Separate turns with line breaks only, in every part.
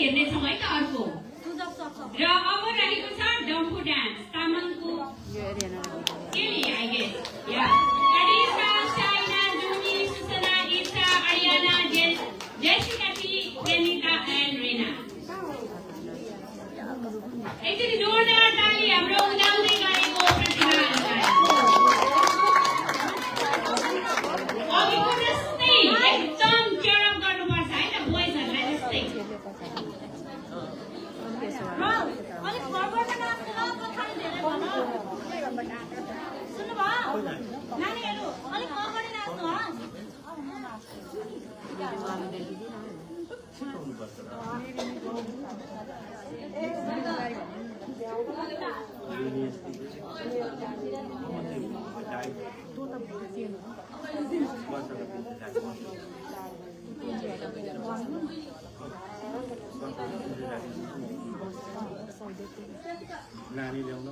हेर्नेछौँ है त अर्को र अब रहेको छ डम्फु डान्स तामाङको केली आई गेस या एडिसा चाइना जुनी सुसना इसा आर्याना जेसिका टी केनिका एन्ड रेना एकचोटि जोरदार ताली हाम्रो उदाउँदै गरेको प्रतिभाहरूलाई अघिको जस्तै एकदम चरम गर्नुपर्छ है त बोइजहरूलाई जस्तै
अलिक फरवर्ड नाच्नु ल पछाडि धेरै भन सुन्नुभयो नानीहरू अलिक अगाडि नाच्नु
नानी ल्याउन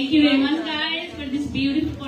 Thank you very much, guys, for this beautiful